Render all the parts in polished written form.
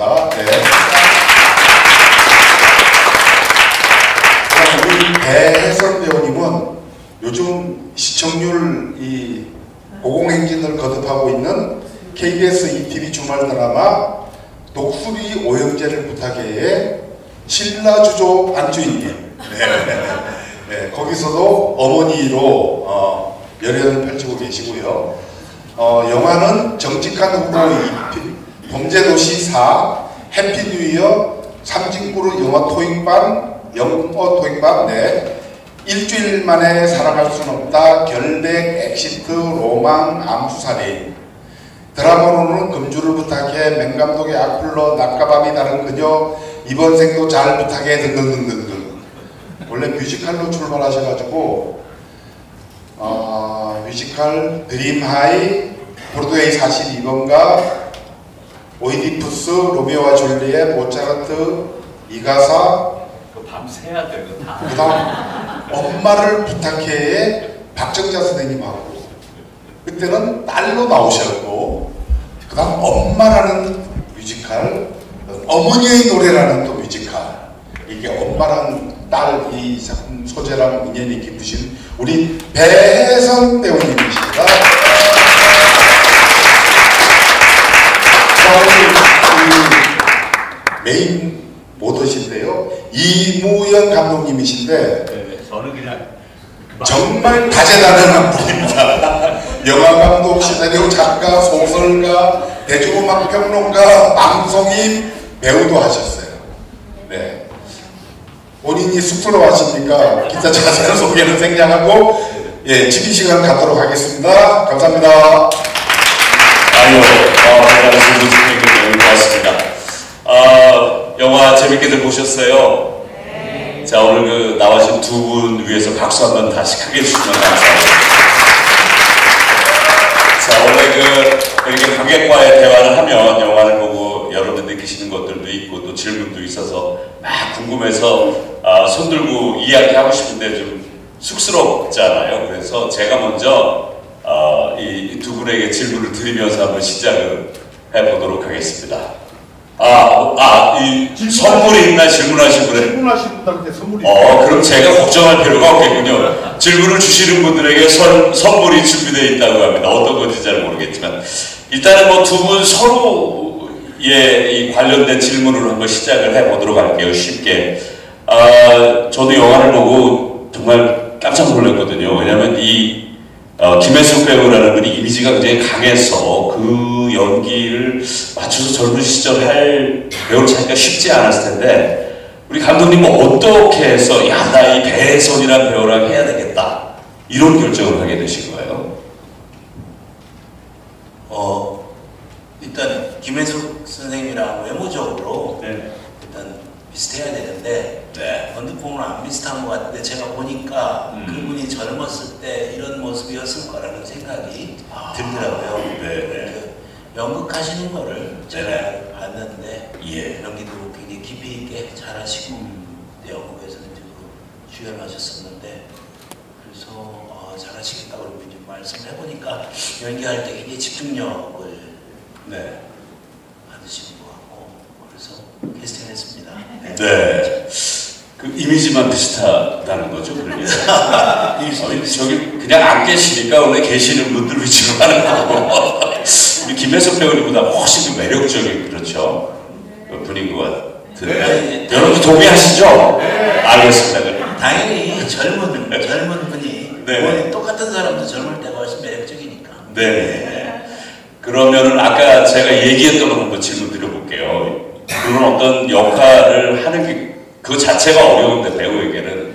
하겠습니다. 네. 우리 배혜선 배우님은 요즘 시청률 이 고공행진을 거듭하고 있는 KBS ETV 주말 드라마 독수리 오형제를 부탁해의 신라주조 안주인님. 네, 거기서도 어머니로 열연을 펼치고 계시고요. 영화는 정직한 후보의 범죄도시 4, 해피뉴이어, 삼진그룹 영어 토익반, 네. 일주일 만에 사랑할 수는 없다, 결백, 엑시트, 로망, 암수살인. 드라마로는 금주를 부탁해, 맹감독의 악플러, 낮과 밤이 다른 그녀, 이번 생도 잘 부탁해 등등등등등. 원래 뮤지컬로 출발하셔가지고 뮤지컬 드림하이, 브로드웨이 42번가, 오이디푸스, 로미오와 줄리엣, 모차르트, 이가사, 밤새야 돼, 그 다. 그 다음 엄마를 부탁해에 박정자 선생님하고, 그때는 딸로 나오셨고, 그 다음 엄마라는 뮤지컬, 어머니의 노래라는 또 뮤지컬, 이게 엄마랑 딸 이 작품 소재랑 인연이 깊으신 우리 배혜선 배우님이십니다. 메인 모더신데요, 이무연 감독님이신데, 네, 저는 그냥 정말 다재다능한 분입니다. 영화 감독, 시나리오 작가, 소설가, 대중음악 평론가, 방송인, 배우도 하셨어요. 네. 본인이 쑥스러워 하시니까 기타 자세한 소개는 생략하고, 예, 지휘 시간 갖도록 하겠습니다. 감사합니다. 아유, 말씀 듣기 너무 고맙습니다. 영화 재밌게들 보셨어요? 네. 자, 오늘 그 나와주신 두 분 위해서 박수 한번 다시 크게 주시면 감사합니다. 자, 원래 이렇게 관객과의 대화를 하면 영화를 보고 여러분들 느끼시는 것들도 있고 또 질문도 있어서 막 궁금해서 손 들고 이야기하고 싶은데 좀 쑥스럽잖아요. 그래서 제가 먼저 이 두 분에게 질문을 드리면서 한번 시작을 해보도록 하겠습니다. 이 선물이 있나 질문하신 분에? 질문하신 분들한테 선물이 그럼 제가 걱정할 필요가 없겠군요. 질문을 주시는 분들에게 선물이 준비되어 있다고 합니다. 어떤 건지 잘 모르겠지만 일단은 뭐 두 분 서로에 이 관련된 질문으로 한번 시작을 해보도록 할게요. 쉽게. 저도 영화를 보고 정말 깜짝 놀랐거든요. 왜냐하면 김혜숙 배우라는 분이 이미지가 굉장히 강해서 그 연기를 맞춰서 젊은 시절 할 배우를 찾기가 쉽지 않았을 텐데 우리 감독님은 어떻게 해서 나 이 배혜선이라는 배우랑 해야 되겠다 이런 결정을 하게 되신 거예요? 일단 김혜숙 선생님이랑 외모적으로 일단 비슷해야 되는데 언뜻 보면 안 비슷한 것 같은데 제가 보니까 그분이 젊었을 때 이런 모습이었을 거라는 생각이 들더라고요. 그 연극하시는 거를 제가 봤는데 연기도 굉장히 깊이 있게 잘하시고 연극에서는 주연하셨었는데 그래서 잘하시겠다고 이렇게 좀 말씀을 해보니까 연기할 때 굉장히 집중력을 받으시는 것 같고 그래서 캐스팅을 했습니다. 네. 그 이미지만 비슷하다는 거죠, 그러면? 저기 그냥 안 계시니까 원래 계시는 분들 위주로 하는 거고 우리 김혜숙 배우님보다 훨씬 매력적인 그렇죠? 분인 것 같은데 여러분 동의하시죠? 알겠습니다. 당연히 젊은 분이 똑같은 사람도 젊을 때가 훨씬 매력적이니까. 그러면은 아까 제가 얘기했던 거 한번 질문 드려볼게요. 그런 어떤 역할을 하는 게 그 자체가 어려운데 배우에게는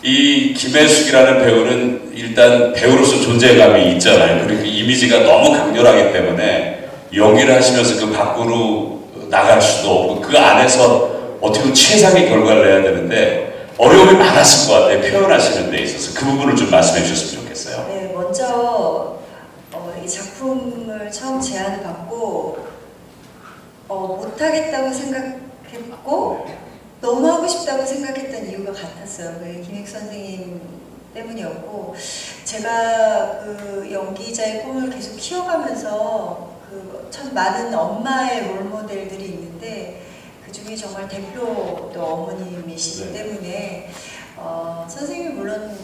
이 김혜숙이라는 배우는 일단 배우로서 존재감이 있잖아요. 그리고 이미지가 너무 강렬하기 때문에 연기를 하시면서 그 밖으로 나갈 수도 없고 그 안에서 어떻게 보면 최상의 결과를 내야 되는데 어려움이 많았을 것 같아요. 표현하시는 데 있어서 그 부분을 좀 말씀해 주셨으면 좋겠어요. 네, 먼저 이 작품을 처음 제안을 받고 못하겠다고 생각했고 너무 하고 싶다고 생각했던 이유가 같았어요. 김혜숙 선생님 때문이었고 제가 그 연기자의 꿈을 계속 키워가면서 참 많은 엄마의 롤 모델들이 있는데 그 중에 정말 대표도 어머님이시기 때문에 선생님이 물론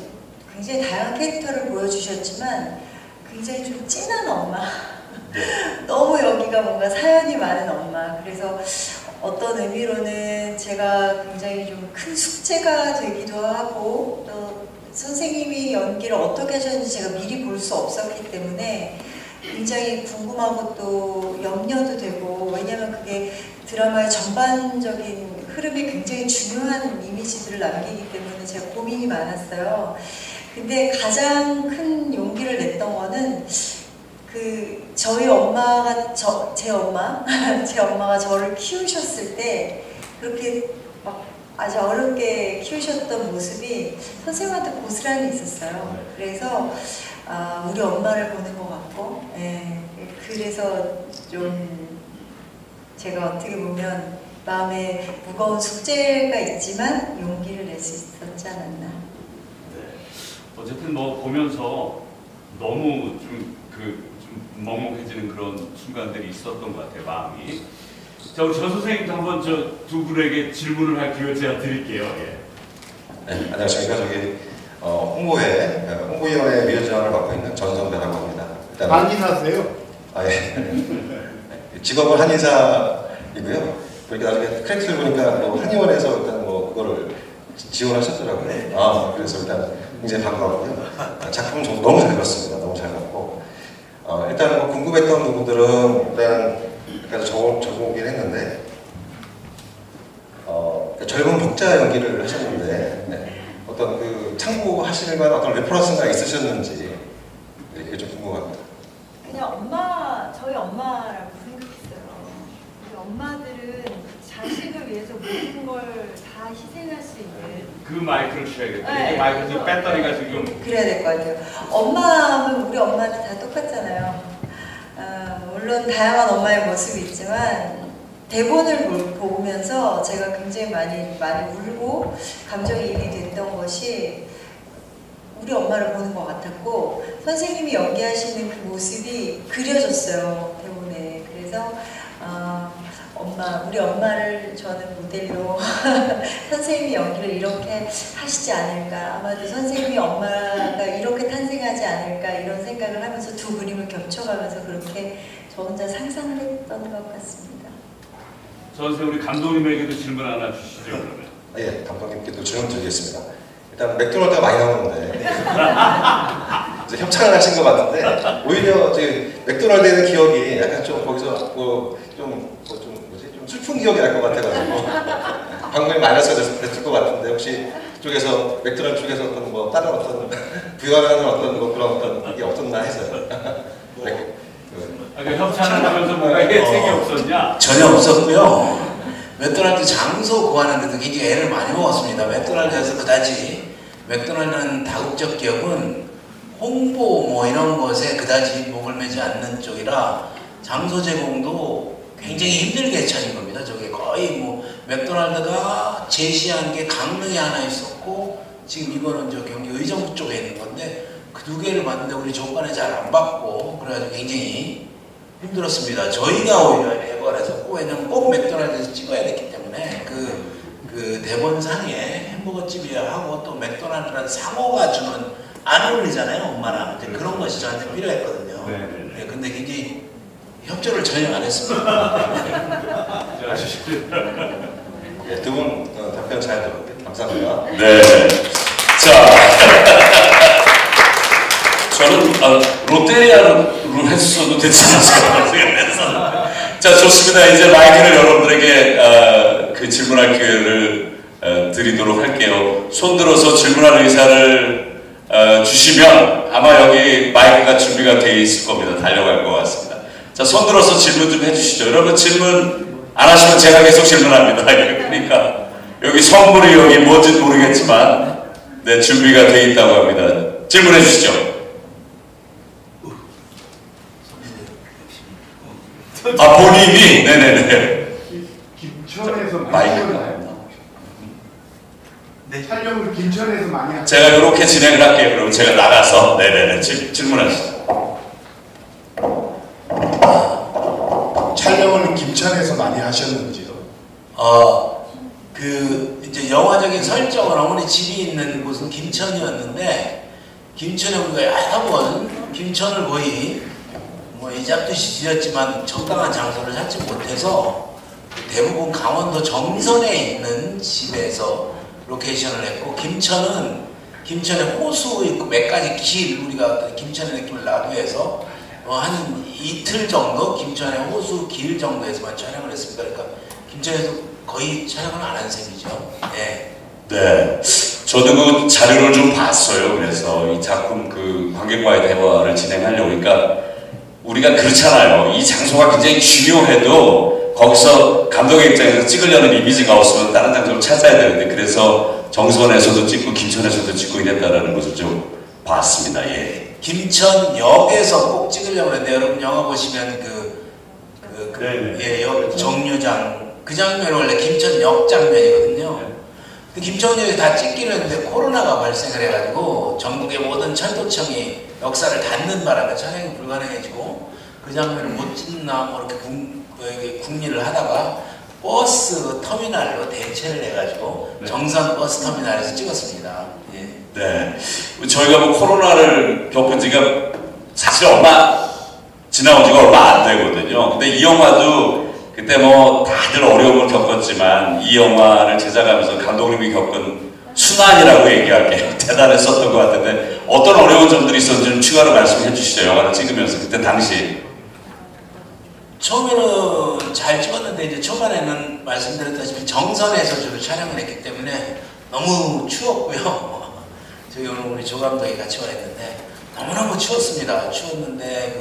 굉장히 다양한 캐릭터를 보여주셨지만 굉장히 좀 진한 엄마 너무 여기가 뭔가 사연이 많은 엄마. 그래서 어떤 의미로는 제가 굉장히 좀 큰 숙제가 되기도 하고 또 선생님이 연기를 어떻게 하셨는지 제가 미리 볼 수 없었기 때문에 굉장히 궁금하고 또 염려도 되고, 왜냐면 그게 드라마의 전반적인 흐름에 굉장히 중요한 이미지들을 남기기 때문에 제가 고민이 많았어요. 근데 가장 큰 용기를 냈던 거는 저희 엄마가 제 엄마가 저를 키우셨을 때 그렇게 막 아주 어렵게 키우셨던 모습이 선생님한테 고스란히 있었어요. 그래서 우리 엄마를 보는 것 같고, 그래서 좀 제가 어떻게 보면 마음에 무거운 숙제가 있지만 용기를 낼 수 있었지 않았나. 어쨌든 뭐 보면서 너무 좀 먹먹해지는 그런 순간들이 있었던 것 같아요, 마음이. 자, 우리 전 선생님도 한번 두 분에게 질문을 할 기회 제가 드릴게요. 예. 네, 안녕하십니까. 저기 홍보위원회 위원장을 맡고 있는 전성배라고 합니다. 일단 한의사세요? 예. 직업은 한의사이고요. 그렇게 나중에 크레딧을 보니까 한의원에서 일단 그거를 지원하셨더라고요. 그래서 일단 굉장히 반가웠고요. 작품은 너무 잘 봤습니다. 너무 잘 봤고, 일단 궁금했던 부분들은 일단 약간 적어오긴 했는데, 젊은 독자 연기를 하셨는데 어떤 참고하실 만한 어떤 레퍼런스가 있으셨는지 이게 좀 궁금합니다. 그냥 저희 엄마라고 생각했어요. 우리 엄마들은 자식을 위해서 모든 걸 다 희생할 수 있는. 그 마이크를 쳐야겠다. 이게 마이크 지금 배터리가 지금. 그래야 될 것 같아요. 엄마는 우리 엄마들 다 똑같잖아요. 물론 다양한 엄마의 모습이 있지만 대본을 보면서 제가 굉장히 많이 울고 감정이입이 됐던 것이 우리 엄마를 보는 것 같았고, 선생님이 연기하시는 그 모습이 그려졌어요, 대본에. 그래서 우리 엄마를 저는 모델로 선생님이 연기를 이렇게 하시지 않을까, 아마도 선생님이 엄마가 이렇게 탄생하지 않을까 이런 생각을 하면서 두 그림을 겹쳐가면서 그렇게 저 혼자 상상을 했던 것 같습니다. 저 선생님, 우리 감독님에게도 질문 하나 주시죠, 그러면. 예, 감독님께도 질문 드리겠습니다. 일단 맥도날드가 많이 나오는데 이제 협찬을 하신 것 같은데, 오히려 맥도날드에는 기억이 약간 좀 거기서 좀 슬픈 기억이 날 것 같아가지고 방금이 마이너스가 됐을 것 같은데, 혹시 그쪽에서 맥도날드 쪽에서 어떤 다른 어떤 부여하는 어떤 그런 어떤 게 없었나 해서요. 협찬을 하면서 뭔가 혜택이 없었냐? 전혀 없었고요. 맥도날드 장소 구하는데도 굉장히 애를 많이 먹었습니다. 맥도날드에서 그다지, 맥도날드는 다국적 기업은 홍보 이런 것에 그다지 목을 매지 않는 쪽이라 장소 제공도 굉장히 힘들게 찾은 겁니다. 저게 거의 맥도날드가 제시한 게 강릉에 하나 있었고, 지금 이거는 경기 의정부 쪽에 있는 건데 그 두 개를 봤는데 우리 조건에 잘 안 받고, 그래가지고 굉장히 힘들었습니다. 저희가 오히려 애벌 했었고, 왜냐면 꼭 맥도날드에서 찍어야 됐기 때문에 그 대본상에 햄버거집이야 하고 또 맥도날드라는 상호가 주는 안 어울리잖아요, 엄마랑. 그런 것이 저한테 필요했거든요. 네, 근데 굉장히 협조를 전혀 안 했습니다. 네, 두 분 답변 잘 들었고요. 감사합니다. 네. 자, 저는 롯데리아로 했어도 되지 않을까 생각해서. 자, 좋습니다. 이제 마이크를 여러분들에게 그 질문할 기회를 드리도록 할게요. 손 들어서 질문할 의사를 주시면 아마 여기 마이크가 준비가 되어 있을 겁니다. 달려갈 것 같습니다. 자, 손 들어서 질문 좀 해주시죠. 여러분, 질문 안 하시면 제가 계속 질문합니다. 그러니까 여기 선물이 여기 뭔지 모르겠지만 네, 준비가 되어 있다고 합니다. 질문해 주시죠. 본인이? 네네네. 김천에서 마이크. 네. 촬영을 김천에서 많이 하죠. 제가 이렇게 진행을 할게요. 그럼 제가 나가서 네네네 질문하시죠. 촬영은 김천에서 많이 하셨는지요? 이제 영화적인 설정은 어머니 집이 있는 곳은 김천이었는데, 김천에 우리가 여러 번 김천을 거의 뭐 이잡듯이 지었지만 적당한 장소를 찾지 못해서 대부분 강원도 정선에 있는 집에서 로케이션을 했고, 김천에 호수 있고 몇 가지 길, 우리가 김천의 느낌을 나도해서 한 이틀 정도 김천의 호수 길 정도에서만 촬영을 했습니다. 그러니까 김천에서 거의 촬영을 안 한 셈이죠. 네. 네. 저도 그 자료를 좀 봤어요. 그래서 이 작품 그 관객과의 대화를 진행하려고 하니까 우리가 그렇잖아요. 이 장소가 굉장히 중요해도 거기서 감독의 입장에서 찍으려는 이미지가 없으면 다른 장소를 찾아야 되는데, 그래서 정선에서도 찍고 김천에서도 찍고 이랬다라는 것을 좀 봤습니다. 예. 김천역에서 꼭 찍으려고 했는데, 여러분 영화 보시면 역 정류장 그 장면이 원래 김천역 장면이거든요. 근데 김천역에 다 찍기로 했는데 코로나가 발생을 해가지고 전국의 모든 철도청이 역사를 닫는 바람에 촬영이 불가능해지고 그 장면을 못 찍나 뭐 이렇게 궁리를 하다가 버스 터미널로 대체를 해가지고 정선 버스 터미널에서 찍었습니다. 예. 네. 저희가 뭐 코로나를 겪은 지가 사실 지나온 지가 얼마 안 되거든요. 근데 이 영화도 그때 뭐 다들 어려움을 겪었지만 이 영화를 제작하면서 감독님이 겪은 순환이라고 얘기하기에 대단했었던 것 같은데, 어떤 어려운 점들이 있었는지 좀 추가로 말씀해 주시죠. 영화를 찍으면서 그때 당시. 처음에는 잘 찍었는데 이제 초반에는 말씀드렸다시피 정선에서 주로 촬영을 했기 때문에 너무 추웠고요. 저희 오늘 우리 조 감독이 같이 와 있는데 너무너무 추웠습니다. 추웠는데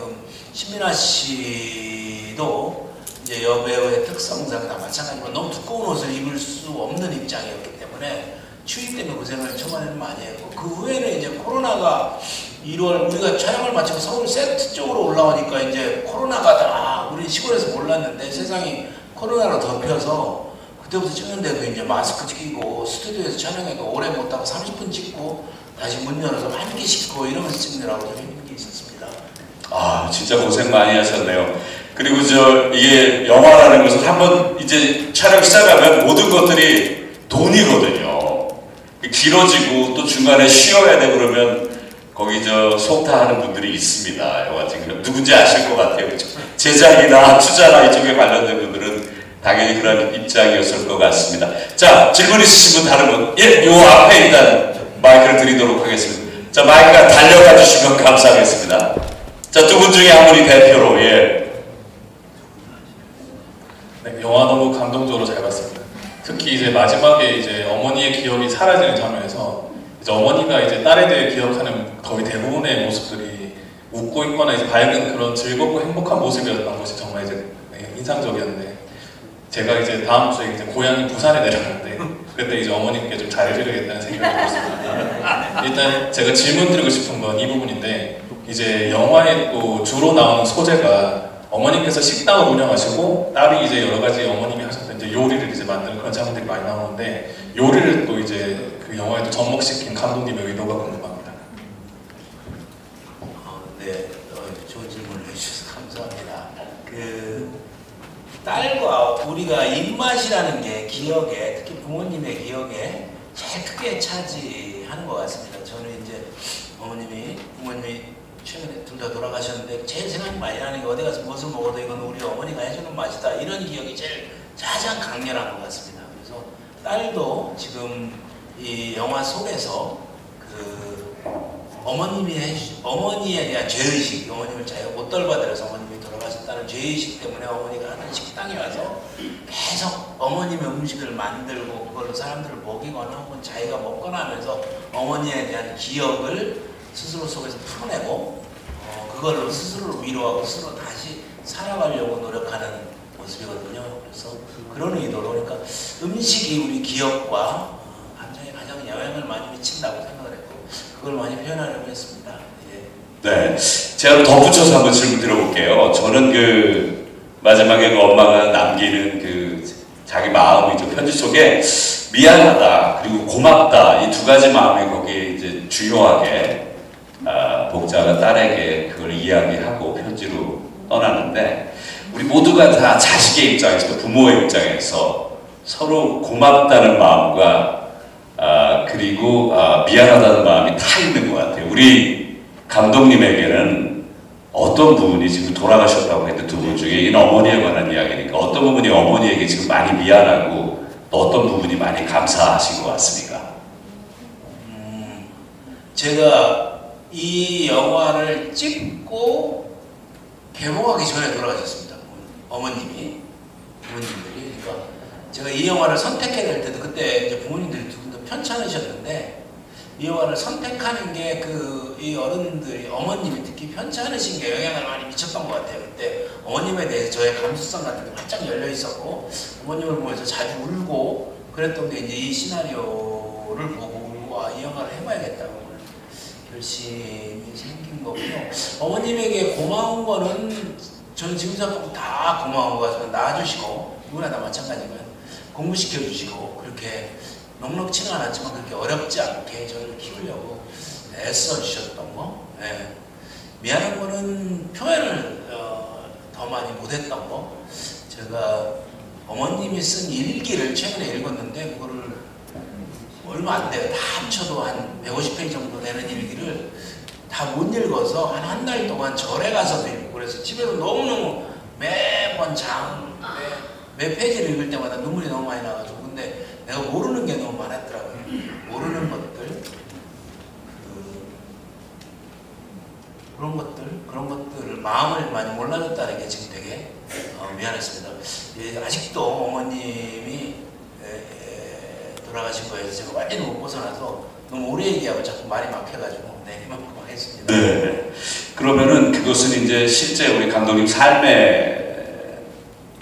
신민아 씨도 이제 여배우의 특성상 다 마찬가지로 너무 두꺼운 옷을 입을 수 없는 입장이었기 때문에 추위 때문에 고생을 초반에는 많이 했고, 그 후에는 이제 코로나가 1월 우리가 촬영을 마치고 서울 세트 쪽으로 올라오니까 이제 코로나가 다 우리 시골에서 몰랐는데 세상이 코로나로 덮여서 그때부터 찍는데도 이제 마스크 끼고 스튜디오에서 촬영해도 오래 못하고 30분 찍고 다시 문 열어서 환기 씻고 이러면서 찍느라고 좀 힘든 게 있었습니다. 아, 진짜 고생 많이 하셨네요. 그리고 이게 영화라는 것은 한번 이제 촬영 시작하면 모든 것들이 돈이거든요. 길어지고 또 중간에 쉬어야 되고 그러면 거기 속타하는 분들이 있습니다. 영화 지금 누군지 아실 것 같아요. 제작이나 투자나 이쪽에 관련된 분들은 당연히 그런 입장이었을 것 같습니다. 자, 질문 있으신 분 다른 분? 예, 요 앞에 일단 마이크를 드리도록 하겠습니다. 자, 마이크가 달려가 주시면 감사하겠습니다. 자, 두 분 중에 한 분이 대표로. 예. 네, 영화 너무 감동적으로 잘 봤습니다. 특히 이제 마지막에 이제 어머니의 기억이 사라지는 장면에서 이제 어머니가 이제 딸에 대해 기억하는 거의 대부분의 모습들이 웃고 있거나 이제 밝은 그런 즐겁고 행복한 모습이었던 것이 정말 이제 인상적이었는데, 제가 이제 다음 주에 이제 고향이 부산에 내려가는데 그때 이제 어머님께 좀 잘해드리겠다는 생각이 들었습니다. 일단 제가 질문드리고 싶은 건 이 부분인데, 이제 영화에 또 주로 나오는 소재가 어머님께서 식당을 운영하시고 딸이 이제 여러 가지 어머님이 하셨던 이제 요리를 이제 만드는 그런 장면들이 많이 나오는데, 요리를 또 이제 그 영화에도 접목시킨 감독님의 의도가 궁금합니다. 네, 좋은 질문을 해주셔서 감사합니다. 딸과 우리가 입맛이라는 게 기억에, 특히 부모님의 기억에 제일 크게 차지하는 것 같습니다. 저는 이제 부모님이 최근에 둘 다 돌아가셨는데 제일 생각이 많이 나는 게 어디 가서 무엇을 먹어도 이건 우리 어머니가 해주는 맛이다, 이런 기억이 제일 가장 강렬한 것 같습니다. 그래서 딸도 지금 이 영화 속에서 어머니에 대한 죄의식, 어머님을 자기가 못 돌봐드려서 어머님이 돌아가셨다는 죄의식 때문에 어머니가 하는 식당에 와서 계속 어머님의 음식을 만들고 그걸로 사람들을 먹이거나 혹은 자기가 먹거나 하면서 어머니에 대한 기억을 스스로 속에서 풀어내고 그걸로 스스로를 위로하고 스스로 다시 살아가려고 노력하는 모습이거든요. 그래서 그런 의도로, 그러니까 음식이 우리 기억과 감정에 가장 영향을 많이 미친다고 생각을 했고 그걸 많이 표현하려고 했습니다. 예. 네, 제가 덧붙여서 한번 질문 드려볼게요. 저는 마지막에 엄마가 남기는 자기 마음이죠. 편지 속에 미안하다 그리고 고맙다, 이 두 가지 마음이 거기에 이제 중요하게 복자가 딸에게 그걸 이야기하고 편지로 떠나는데, 우리 모두가 다 자식의 입장에서 부모의 입장에서 서로 고맙다는 마음과 그리고 미안하다는 마음이 다 있는 것 같아요. 우리 감독님에게는 어떤 부분이 지금 돌아가셨다고 했는데 두 분 중에 이 어머니에 관한 이야기니까 어떤 부분이 어머니에게 지금 많이 미안하고 또 어떤 부분이 많이 감사하신 것 같습니까? 제가 이 영화를 찍고 개봉하기 전에 돌아가셨습니다. 어머님들이. 그러니까 제가 이 영화를 선택해야 될 때도 그때 이제 부모님들이 두 분 다 편찮으셨는데 이 영화를 선택하는 게 이 어른들이 어머님이 특히 편찮으신 게 영향을 많이 미쳤던 것 같아요. 그때 어머님에 대해서 저의 감수성 같은 게 활짝 열려 있었고 어머님을 보면서 자주 울고 그랬던 게 이제 이 시나리오를 보고 이 영화를 해봐야겠다고 결심이 생긴 거고요. 어머님에게 고마운 거는 저는 지금 생각하고 다 고마운 거 같아요. 낳아주시고 누구나 다 마찬가지고요. 공부시켜주시고 그렇게 넉넉치는 않았지만 그렇게 어렵지 않게 저를 키우려고 애써주셨던 거. 네. 미안한 거는 표현을 더 많이 못했던 거. 제가 어머님이 쓴 일기를 최근에 읽었는데 그거를 얼마 안 돼요. 다 합쳐도 한 150페이지 정도 되는 일기를 다 못 읽어서 한 달 동안 절에 가서도 읽고 그래서 집에서 너무너무 매번 매 페이지를 읽을 때마다 눈물이 너무 많이 나가지고 근데 내가 모르는 게 너무 많았더라고요. 모르는 것들 그런 것들을 마음을 많이 몰라줬다는 게 지금 되게 미안했습니다. 아직도 어머님이 돌아가신 거에서 제가 완전히 못 벗어나서 너무 오래 얘기하고 자꾸 말이 막혀가지고 이만큼 하겠습니다. 네. 그러면은 그것은 이제 실제 우리 감독님 삶의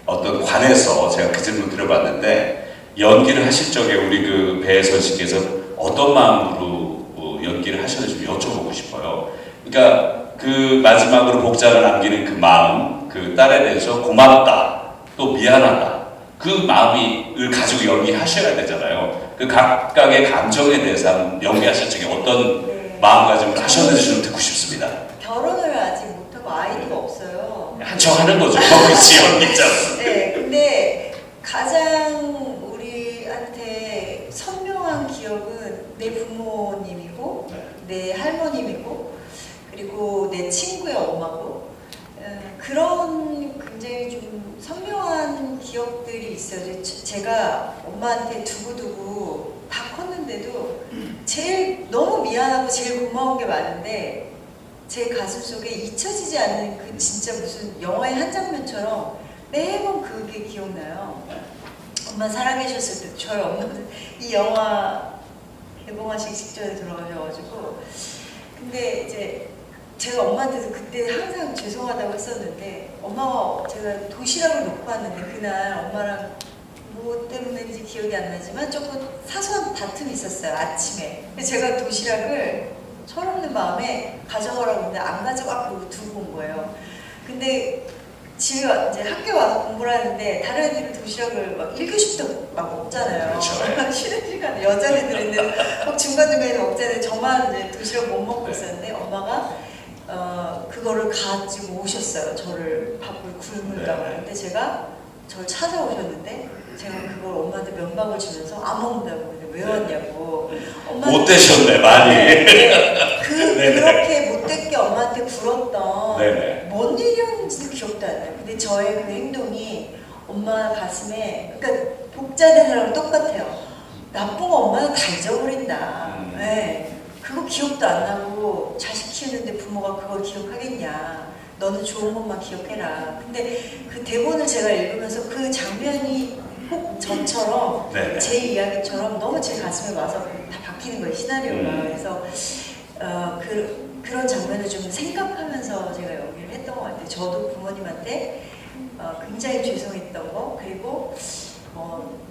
어떤 관에서 제가 그 질문 드려봤는데 연기를 하실 적에 우리 그 배혜선 씨께서 어떤 마음으로 연기를 하셨는지 좀 여쭤보고 싶어요. 그러니까 그 마지막으로 복장을 남기는 그 마음, 그 딸에 대해서 고맙다, 또 미안하다. 그 마음을 가지고 연기하셔야 되잖아요. 그 각각의 감정에 대해서 연기하실 적에 어떤 마음가짐을 하셨는지 좀 듣고 싶습니다. 결혼을 아직 못하고 아이도 없어요. 한척 하는 거죠. 그렇지, 연기자로. 네, 근데 가장 우리한테 선명한 기억은 내 부모님이고 내 할머님이고 그리고 내 친구의 엄마고 그런 굉장히 좀 선명한 기억들이 있어요. 제가 엄마한테 두고두고 다 컸는데도 제일 너무 미안하고 제일 고마운 게 많은데 제 가슴 속에 잊혀지지 않는 그 진짜 무슨 영화의 한 장면처럼 매번 그게 기억나요. 엄마 살아계셨을 때 저희 엄마는 이 영화 개봉하시기 직전에 돌아가셔가지고 근데 이제 제가 엄마한테도 그때 항상 죄송하다고 했었는데 엄마가 제가 도시락을 놓고 왔는데 그날 엄마랑 뭐 때문인지 기억이 안 나지만 조금 사소한 다툼이 있었어요. 아침에. 제가 도시락을 철없는 마음에 가져가라고 했는데 안 가져가고 두고 온 거예요. 근데 집에 이제 학교 와서 공부를 하는데 다른 애들은 도시락을 막 1교시부터 막 먹잖아요. 그렇죠. 쉬는 시간에 여자애들은 막 중간중간에 먹잖아요. 저만 이제 도시락 못 먹고 있었는데 엄마가 그거를 가지고 오셨어요. 저를 밥을 굶으려고. 근데 제가 저를 찾아오셨는데 제가 그걸 엄마한테 면박을 주면서 안 먹는다고. 근데 왜 왔냐고. 못 되셨네, 많이. 그렇게 못된 게 엄마한테 굴었던 네네. 뭔 일이었는지도 기억도 안 나요. 근데 저의 그 행동이 엄마 가슴에 그러니까 복자된 사람랑 똑같아요. 나쁜 거 엄마는 다 잊어버린다. 네. 그거 기억도 안 나고 자식 키우는데 부모가 그걸 기억하겠냐. 너는 좋은 것만 기억해라. 근데 그 대본을 제가 읽으면서 그 장면이 꼭 저처럼 네네. 제 이야기처럼 너무 제 가슴에 와서 다 바뀌는 거예요. 시나리오가. 그래서 그런 장면을 좀 생각하면서 제가 연기를 했던 것 같아요. 저도 부모님한테 굉장히 죄송했던 거 그리고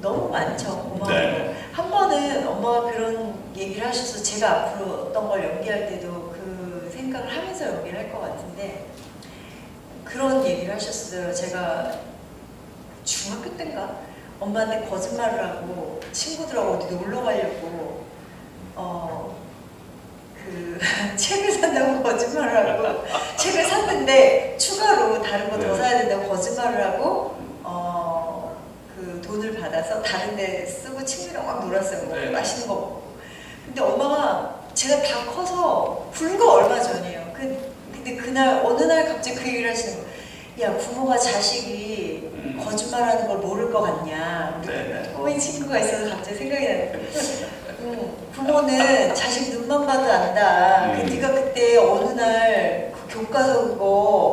너무 많죠. 고마운 거. 한 번은 엄마가 그런 얘기를 하셔서 제가 앞으로 어떤 걸 연기할 때도 그 생각을 하면서 연기를 할 것 같은데 그런 얘기를 하셨어요. 제가 중학교 때인가 엄마한테 거짓말을 하고 친구들하고 어디 놀러 가려고 그 책을 산다고 거짓말을 하고 책을 샀는데 추가로 다른 거 더 사야 된다고 거짓말을 하고 그 돈을 받아서 다른 데 쓰고 친구랑 막 놀았어요. 뭐 맛있는 거 먹고. 근데 엄마가 제가 다 커서 불과 얼마 전이에요. 근데 그날 어느 날 갑자기 그 얘기를 하시는 거예요. 야, 부모가 자식이 거짓말하는 걸 모를 것 같냐. 꼬인 친구가 있어서 갑자기 생각이 나요. 부모는 자식 눈만 봐도 안다. 네가 그때 어느 날 그 교과서 그거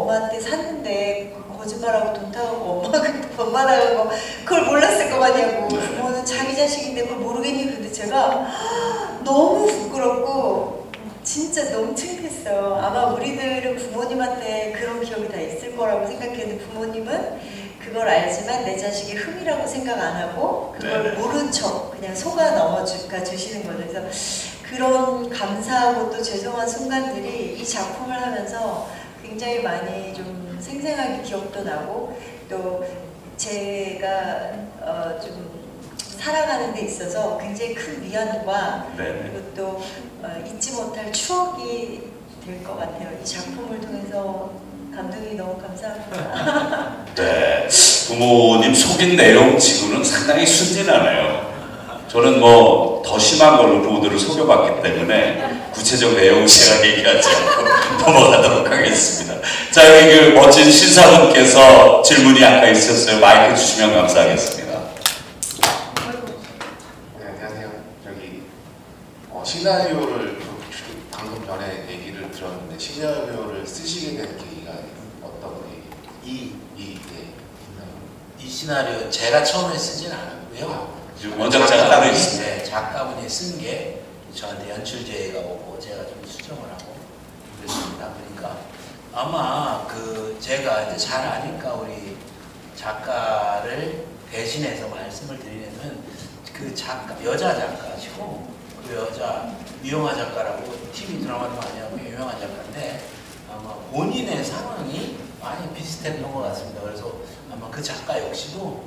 엄마한테 샀는데 거짓말하고 돈 타고 엄마가 돈 받아가고 그걸 몰랐을 거 같냐고. 부모는 자기 자식인데 그걸 모르겠니? 근데 제가 너무 부끄럽고 진짜 너무 창피했어요. 아마 우리들은 부모님한테 그런 기억이 다 있을 거라고 생각했는데 부모님은 그걸 알지만 내 자식의 흠이라고 생각 안 하고 그걸 모른 척 그냥 속아 넘어가 주시는 거죠. 그래서 그런 감사하고 또 죄송한 순간들이 이 작품을 하면서 굉장히 많이 좀 생생하게 기억도 나고 또 제가 좀 살아가는 데 있어서 굉장히 큰 위안과 그리고 또 잊지 못할 추억이 될 것 같아요. 이 작품을 통해서 감독님 너무 감사합니다. 네, 부모님 속인 내용 치고는 상당히 순진하네요. 저는 뭐 더 심한 걸로 부모들을 속여봤기 때문에 구체적 내용은 제가 얘기하지 않고 넘어가도록 하겠습니다. 자, 여기 그 멋진 신사분께서 질문이 아까 있었어요. 마이크 주시면 감사하겠습니다. 네, 안녕하세요. 저기 시나리오를 방금 전에 얘기를 들었는데 시나리오를 쓰시게 된 계기가 어떤 계기? 이 시나리오 제가 처음에 쓰진 않았고요. 원작자가 따로 있습니다. 네, 작가분이 쓴 게 저한테 연출 제의가 오고 제가 좀 수정을 하고 그랬습니다. 그러니까 아마 그 제가 이제 잘 아니까 우리 작가를 대신해서 말씀을 드리려면 그 작가 여자 작가시고 그 여자 유영아 작가라고 TV 드라마도 많이 하고 유명한 작가인데 아마 본인의 상황이 많이 비슷했던 것 같습니다. 그래서 아마 그 작가 역시도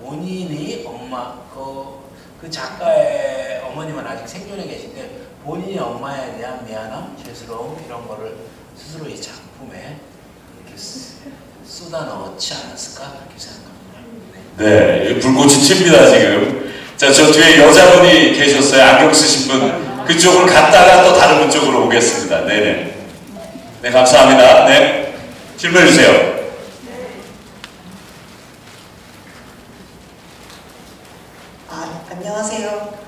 본인이 엄마 그 작가의 어머님은 아직 생존해 계신데 본인이 엄마에 대한 미안함, 죄스러움 이런 거를 스스로 이 작품에 이렇게 쏟아 넣지 않았을까 그렇게 생각합니다. 네, 불꽃이 튑니다 지금. 자, 저 뒤에 여자분이 계셨어요. 안경 쓰신 분. 그쪽으로 갔다가 또 다른 분 쪽으로 오겠습니다. 네네. 네, 감사합니다. 네, 질문해 주세요. 안녕하세요.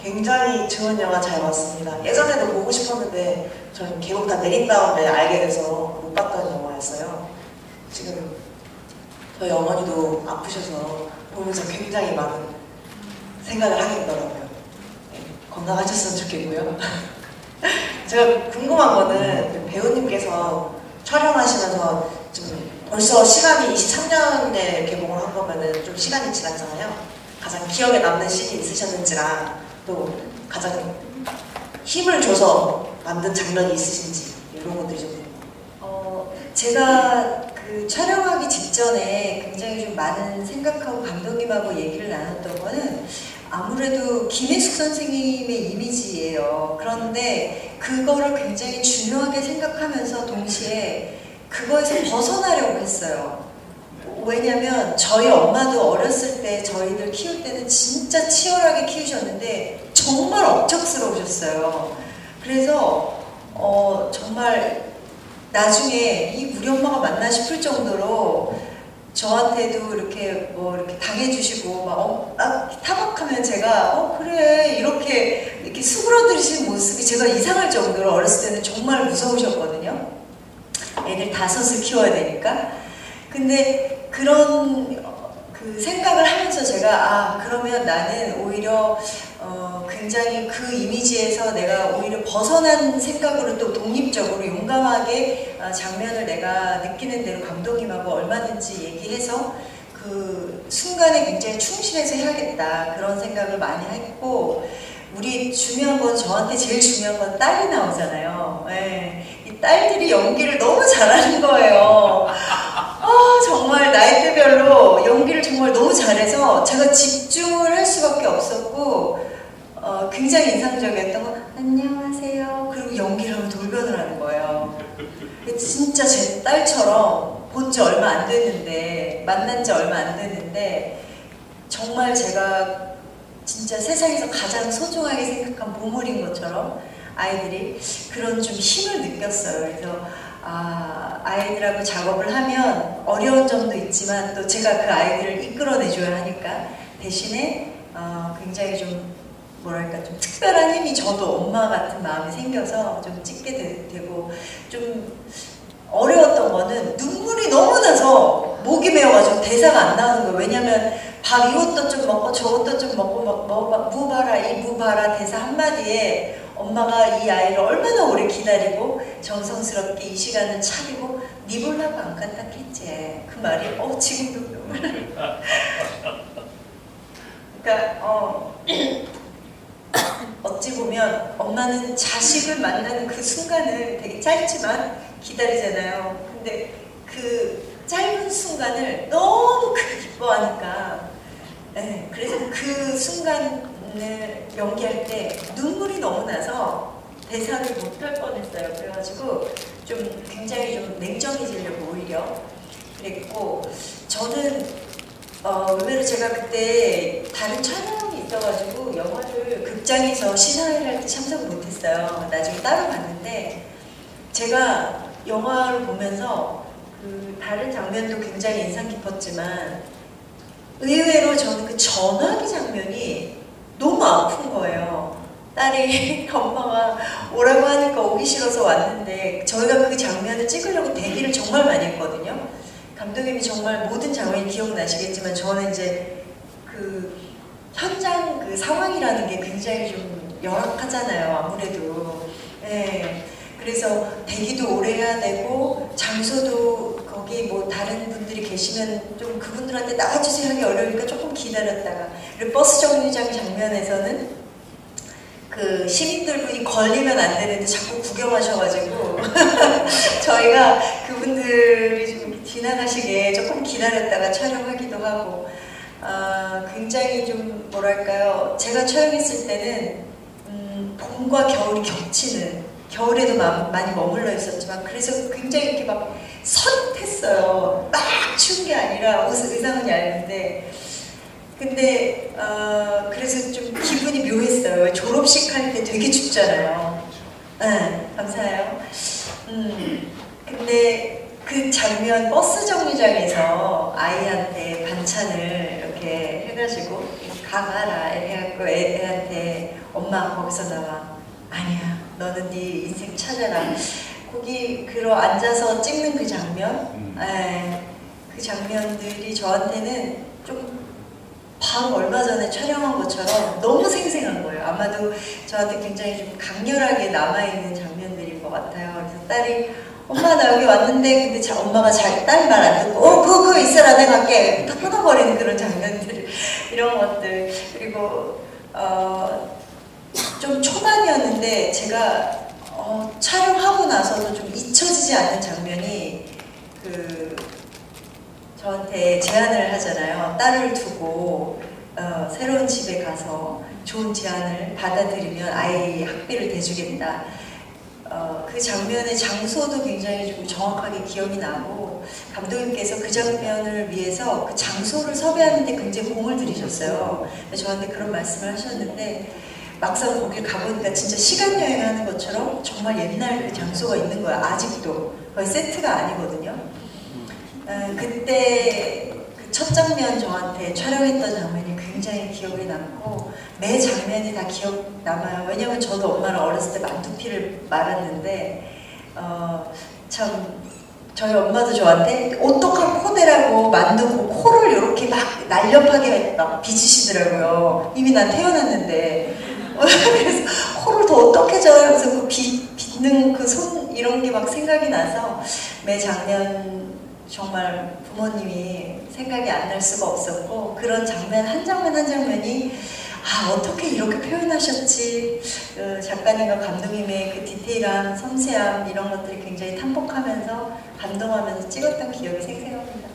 굉장히 좋은 영화 잘 봤습니다. 예전에도 보고 싶었는데 저는 개봉 다 내린 다음에 알게 돼서 못 봤던 영화였어요. 지금 저희 어머니도 아프셔서 보면서 굉장히 많은 생각을 하게 되더라고요. 네, 건강하셨으면 좋겠고요. 제가 궁금한 거는 배우님께서 촬영하시면서 좀 벌써 시간이 23년에 개봉을 한 거면은 좀 시간이 지났잖아요. 가장 기억에 남는 씬이 있으셨는지랑 또 가장 힘을 줘서 만든 장면이 있으신지 이런 것들이 좀 궁금해요. 제가 그 촬영하기 직전에 굉장히 좀 많은 생각하고 감독님하고 얘기를 나눴던 거는 아무래도 김혜숙 선생님의 이미지예요. 그런데 그거를 굉장히 중요하게 생각하면서 동시에 그거에서 벗어나려고 했어요. 왜냐면 저희 엄마도 어렸을 때 저희들 키울 때는 진짜 치열하게 키우셨는데 정말 억척스러우셨어요. 그래서 정말 나중에 우리 엄마가 맞나 싶을 정도로 저한테도 이렇게 뭐 이렇게 당해주시고 막 타박하면 제가 그래 이렇게 수그러드시는 모습이 제가 이상할 정도로 어렸을 때는 정말 무서우셨거든요. 애들 5을 키워야 되니까. 근데 그런 그 생각을 하면서 제가 그러면 나는 오히려 굉장히 그 이미지에서 내가 오히려 벗어난 생각으로 또 독립적으로 용감하게 장면을 내가 느끼는 대로 감독님하고 얼마든지 얘기해서 그 순간에 굉장히 충실해서 해야겠다 그런 생각을 많이 했고 우리 중요한 건 저한테 제일 중요한 건 딸이 나오잖아요. 네. 이 딸들이 연기를 너무 잘하는 거예요. 정말 나이대별로 연기를 정말 너무 잘해서 제가 집중을 할 수밖에 없었고 굉장히 인상적이었던 건 안녕하세요. 그리고 연기를 하면 돌변을 하는 거예요. 진짜 제 딸처럼 본 지 얼마 안 됐는데, 만난 지 얼마 안 됐는데 정말 제가 진짜 세상에서 가장 소중하게 생각한 보물인 것처럼 아이들이 그런 좀 힘을 느꼈어요. 그래서 아이들하고 작업을 하면 어려운 점도 있지만 또 제가 그 아이들을 이끌어내줘야 하니까 대신에 굉장히 좀 뭐랄까 좀 특별한 힘이 저도 엄마 같은 마음이 생겨서 좀 찍게 되고 좀 어려웠던 거는 눈물이 너무 나서 목이 메어가지고 대사가 안 나오는 거예요. 왜냐면 밥 이것도 좀 먹고 저것도 좀 먹고 무 봐라 이 무 봐라 대사 한마디에 엄마가 이 아이를 얼마나 오래 기다리고 정성스럽게 이 시간을 차리고 니 볼라고 안 까딱했지. 그 말이 지금도 눈물 그러니까 어찌 보면 엄마는 자식을 만나는 그 순간을 되게 짧지만 기다리잖아요. 근데 그 짧은 순간을 너무 크게 기뻐하니까 그래서 그 순간을 연기할 때 눈물이 너무 나서 대사를 못할 뻔했어요. 그래가지고 좀 굉장히 좀 냉정해지려고 오히려 그랬고 저는 의외로 제가 그때 다른 촬영이 있어가지고 영화를 극장에서 시사회를 할 때 참석을 못했어요. 나중에 따로 봤는데 제가 영화를 보면서 그 다른 장면도 굉장히 인상 깊었지만 의외로 저는 그 전화기 장면이 너무 아픈 거예요. 딸이 엄마가 오라고 하니까 오기 싫어서 왔는데 저희가 그 장면을 찍으려고 대기를 정말 많이 했거든요. 감독님이 정말 모든 장면이 기억나시겠지만 저는 이제 그 현장 그 상황이라는 게 굉장히 좀 열악하잖아요. 아무래도. 그래서 대기도 오래 해야 되고 장소도 거기 뭐 다른 분들이 계시면 좀 그분들한테 나와주세요 하기 어려우니까 조금 기다렸다가 그리고 버스 정류장 장면에서는 그 시민들 분이 걸리면 안 되는데 자꾸 구경하셔가지고 저희가 그분들이 좀 지나가시게 조금 기다렸다가 촬영하기도 하고 굉장히 좀 뭐랄까요 제가 촬영했을 때는 봄과 겨울이 겹치는 겨울에도 많이 머물러 있었지만 그래서 굉장히 이렇게 막 선했어요. 막 추운 게 아니라 의상은 얇은데 근데 그래서 좀 기분이 묘했어요. 졸업식 할 때 되게 춥잖아요. 감사해요. 근데 그 장면 버스 정류장에서 아이한테 반찬을 이렇게 해가지고 가라 이렇게 해갖고 애한테 엄마 거기서 나와 아니야 너는 네 인생 찾아라 거기 그러 앉아서 찍는 그 장면 그 장면들이 저한테는 좀 바로 얼마 전에 촬영한 것처럼 너무 생생한 거예요. 아마도 저한테 굉장히 좀 강렬하게 남아있는 장면들일 것 같아요. 그래서 딸이 엄마 나 여기 왔는데 근데 엄마가 딸 말 안 듣고 그거 있어라 내가 갈게 다 끊어버리는 그런 장면들 이런 것들 그리고 좀 초반이었는데 제가 촬영하고 나서도 좀 잊혀지지 않는 장면이 그 저한테 제안을 하잖아요. 딸을 두고 새로운 집에 가서 좋은 제안을 받아들이면 아이 학비를 대주겠다. 그 장면의 장소도 굉장히 좀 정확하게 기억이 나고 감독님께서 그 장면을 위해서 그 장소를 섭외하는 데 굉장히 공을 들이셨어요. 저한테 그런 말씀을 하셨는데 막상 거길 가보니까 진짜 시간 여행하는 것처럼 정말 옛날 그 장소가 있는 거야. 아직도 거의 세트가 아니거든요. 그때 그 첫 장면 저한테 촬영했던 장면이 굉장히 기억에 남고 매 장면이 다 기억 남아요. 왜냐면 저도 엄마를 어렸을 때 만두피를 말았는데 참 저희 엄마도 저한테 오똑한 코대라고 만두고 코를 이렇게 막 날렵하게 막 비치시더라고요. 이미 난 태어났는데 그래서 코를 더 어떡해져요. 그래서 그 빗는 그 손 이런 게 막 생각이 나서 매 장면 정말 부모님이 생각이 안 날 수가 없었고 그런 장면 한 장면 한 장면이 어떻게 이렇게 표현하셨지 작가님과 감독님의 그 디테일함, 섬세함 이런 것들이 굉장히 탐복하면서 감동하면서 찍었던 기억이 생생합니다.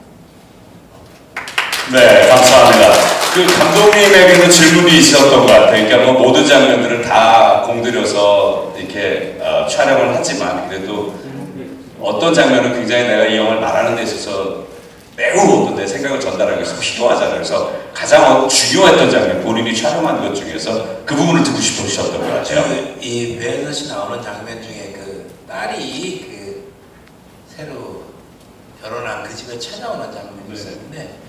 네, 감사합니다. 그 감독님에게는 질문이 있었던 것 같아요. 그러니까 뭐 모든 장면들을 다 공들여서 이렇게 촬영을 하지만 그래도 어떤 장면은 굉장히 내가 이 영화를 말하는 데 있어서 매우 어떤 내 생각을 전달하기 위해서 필요하잖아요. 그래서 가장 중요했던 장면, 본인이 촬영한 것 중에서 그 부분을 듣고 싶으셨던 것 같아요. 이 배현선 씨 나오는 장면 중에 그 딸이 그 새로 결혼한 그 집에 찾아오는 장면이 있었는데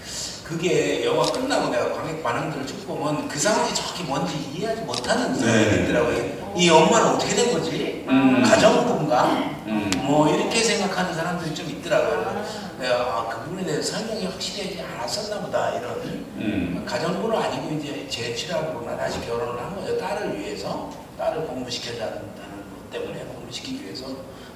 그게 영화 끝나고 내가 관객 반응들을 쭉 보면 그 상황이 정확히 뭔지 이해하지 못하는 사람이 있더라고요. 이 엄마는 어떻게 된 거지? 가정부인가? 뭐 이렇게 생각하는 사람들이 좀 있더라고요. 내가 그 부분에 대해서 설명이 확실하지 않았었나 보다 이런 가정부는 아니고 이제 재취라고나 다시 결혼을 한 거죠. 딸을 위해서 딸을 공부시켜자는 것 때문에 공부시키기 위해서.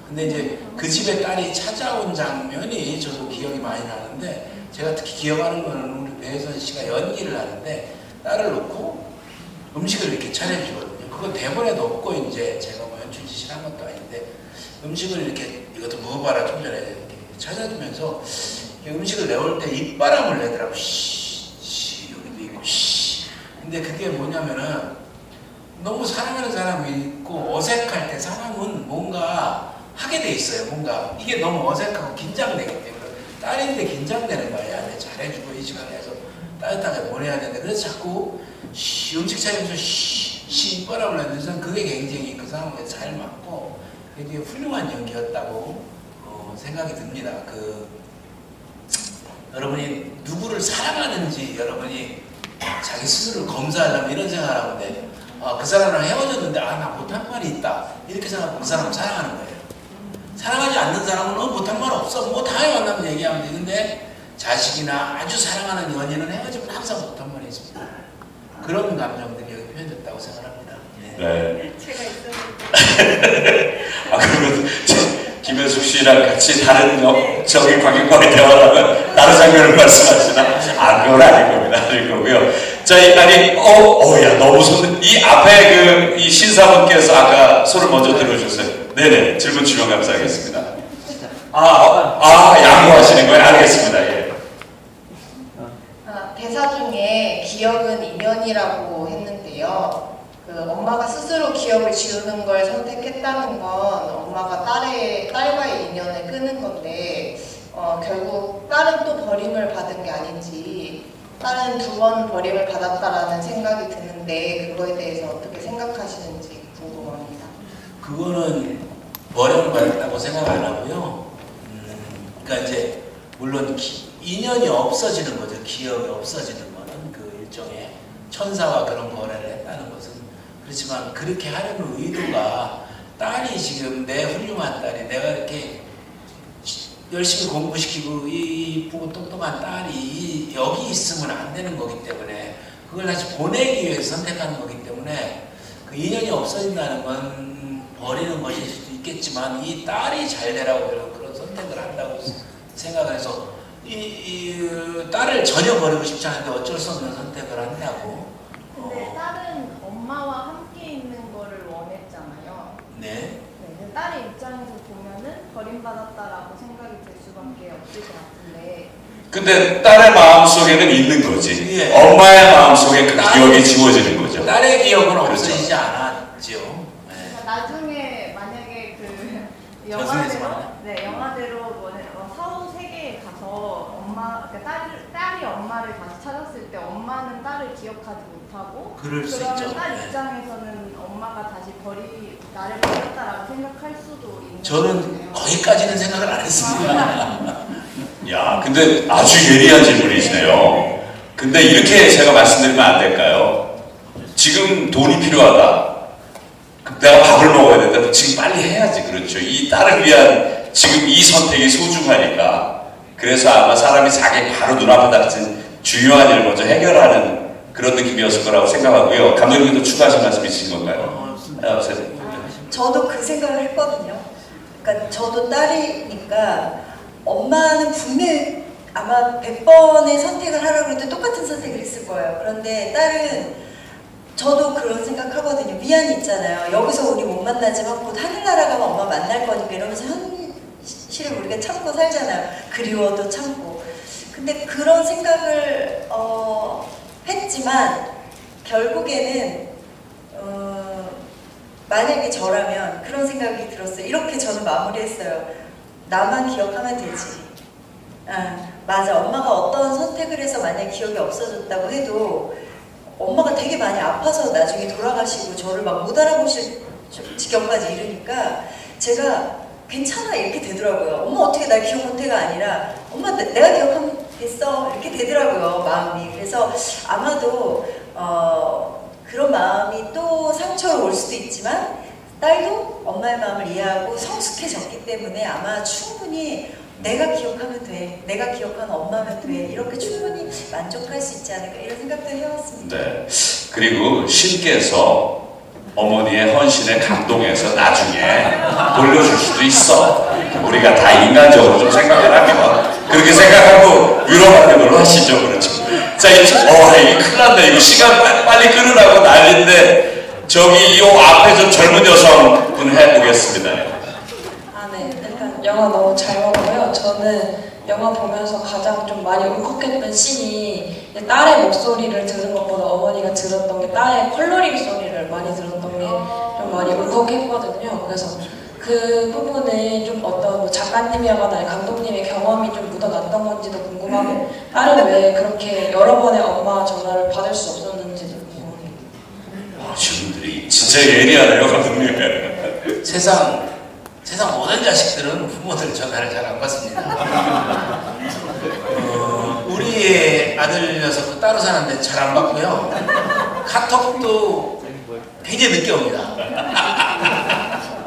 근데 이제 그 집에 딸이 찾아온 장면이 저도 기억이 많이 나는데 제가 특히 기억하는 거는 우리 배혜선 씨가 연기를 하는데 딸을 놓고 음식을 이렇게 차려주거든요. 그건 대본에도 없고 이제 제가 뭐 연출 지시를 한 것도 아닌데 음식을 이렇게 이것도 먹어봐라 좀 전에 이렇게 찾아주면서 음식을 내올 때 입바람을 내더라고. 쉬 여기도 있고 쉬. 근데 그게 뭐냐면은 너무 사랑하는 사람이 있고 어색할 때 사람은 뭔가 하게 돼 있어요. 뭔가 이게 너무 어색하고 긴장되기 때문에 딸인데 긴장되는 거야. 야, 잘해주고 이 시간에 해서 따뜻하게 보내야 되는데 그래서 자꾸 쉬 음식 차리면서 쉬 입바람을 내면서 그게 굉장히 그 상황에 잘 맞고 되게 훌륭한 연기였다고 생각이 듭니다. 여러분이 누구를 사랑하는지 여러분이 자기 스스로를 검사하려면 이런 생각을 하는데 그 사람이랑 헤어졌는데 나 못한 말이 있다 이렇게 생각하면 그 사람을 사랑하는 거예요. 사랑하지 않는 사람은 못한 말 없어 뭐 다음에 만나면 얘기하면 되는데 자식이나 아주 사랑하는 연인은 헤어지면 항상 못한 말이 있습니다. 그런 감정들이 여기 표현됐다고 생각합니다. 네. 제가 있었는데. 그러면 김현숙 씨랑 같이 다른 저기 관객과의 대화를 하면 다른 장면을 말씀하시나? 그건 아닐 겁니다. 아닐 거고요. 자, 야, 너무 이 앞에 이 신사분께서 아까 손을 먼저 들어주셨어요. 네네, 질문 주면 감사하겠습니다. 양보하시는 거예요? 알겠습니다. 예. 대사 중에 기억은 인연이라고 했는데요. 엄마가 스스로 기억을 지우는 걸 선택했다는 건 엄마가 딸과의 인연을 끊은 건데 결국 딸은 또 버림을 받은 게 아닌지 딸은 2번 버림을 받았다라는 생각이 드는데 그거에 대해서 어떻게 생각하시는지 궁금합니다. 그거는 버림을 받았다고 생각 안 하고요. 그러니까 이제 물론 인연이 없어지는 거죠. 기억이 없어지는 거는 그 일종의 천사와 그런 거래를 했다는 것은 그렇지만 그렇게 하려는 의도가 딸이 지금 내 훌륭한 딸이 내가 이렇게 열심히 공부시키고 이쁘고 똑똑한 딸이 여기 있으면 안 되는 거기 때문에 그걸 다시 보내기 위해서 선택하는 거기 때문에 그 인연이 없어진다는 건 버리는 것일 수도 있겠지만 이 딸이 잘 되라고 그런 선택을 한다고 생각을 해서 이 딸을 전혀 버리고 싶지 않은데 어쩔 수 없는 선택을 한다고. 근데 딸은 엄마와 함께 있는 거를 원했잖아요. 네. 딸의 입장에서 보면은 버림받았다라고 생각이 들 수밖에 없을 것 같은데. 근데 딸의 마음속에는 있는 거지. 예. 엄마의 마음속에 그 기억이 지워지는 거죠. 딸의 기억은 그렇죠. 없어지지 않았죠. 네. 나중에 만약에 영화대로 사후 세계에 가서 딸이 엄마를 다시 찾았을 때 엄마는 딸을 기억하지 못하고 그럴 수 그러면 있죠. 딸 네. 입장에서는 엄마가 다시 나를 버렸다라고 생각할 수도 있는 저는 거거든요. 거기까지는 생각을 안 했습니다. 야, 근데 아주 예리한 질문이시네요. 근데 이렇게 제가 말씀드리면 안 될까요? 지금 돈이 필요하다. 내가 밥을 먹어야 된다. 지금 빨리 해야지. 그렇죠. 이 딸을 위한 지금 이 선택이 소중하니까. 그래서 아마 사람이 자기 바로 눈앞에 닥친 중요한 일을 먼저 해결하는 그런 느낌이었을 거라고 생각하고요. 감독님도 추가하신 말씀 있으신 건가요? 저도 그 생각을 했거든요. 그러니까 저도 딸이니까 엄마는 분명히 아마 100번의 선택을 하라고 해도 똑같은 선택을 했을 거예요. 그런데 딸은 저도 그런 생각하거든요. 미안이 있잖아요. 여기서 우리 못 만나지만 곧 하늘나라 가면 엄마 만날 거니까 이러면서 현실을 우리가 참고 살잖아요. 그리워도 참고. 근데 그런 생각을 결국에는 만약에 저라면 그런 생각이 들었어요. 이렇게 저는 마무리했어요. 나만 기억하면 되지. 맞아. 엄마가 어떤 선택을 해서 만약에 기억이 없어졌다고 해도 엄마가 되게 많이 아파서 나중에 돌아가시고 저를 막 못 알아보실 지경까지 이르니까 제가 괜찮아 이렇게 되더라고요. 엄마 어떻게 날 기억 못해가 아니라 엄마 내가 기억하면 됐어 이렇게 되더라고요. 마음이. 그래서 아마도 그런 마음이 또 상처로 올 수도 있지만 딸도 엄마의 마음을 이해하고 성숙해졌기 때문에 아마 충분히 내가 기억하면 돼, 내가 기억하는 엄마면 돼, 이렇게 충분히 만족할 수 있지 않을까 이런 생각도 해왔습니다. 네. 그리고 신께서 어머니의 헌신에 감동해서 나중에 돌려줄 수도 있어. 우리가 다 인간적으로 좀 생각을 하면 그렇게 생각하고 위로받는 걸로 하시죠. 그렇죠. 자, 이게 큰일 났네. 이거 시간 빨리 끊으라고 난리인데 저기 이 앞에 좀 젊은 여성분 해보겠습니다. 네. 일단 영화 너무 잘 봤고요. 저는 영화 보면서 가장 좀 많이 울컥했던 씬이 딸의 목소리를 들은 것보다 어머니가 들었던 게 딸의 컬러링 소리를 많이 들었던 게 좀 많이 울컥했거든요. 그래서 그 부분에 좀 어떤 뭐 작가님이거나 감독님의 경험이 좀 묻어났던 건지도 궁금하고 딸은 왜 그렇게 여러 번의 엄마 전화를 받을 수 없었는지도 궁금해요. 주민들이 진짜 예리하네요, 감독님. 세상 모든 자식들은 부모들 전화를 잘 안 받습니다. 우리 아들 녀석도 따로 사는데 잘 안 받고요. 카톡도 굉장히 늦게 옵니다.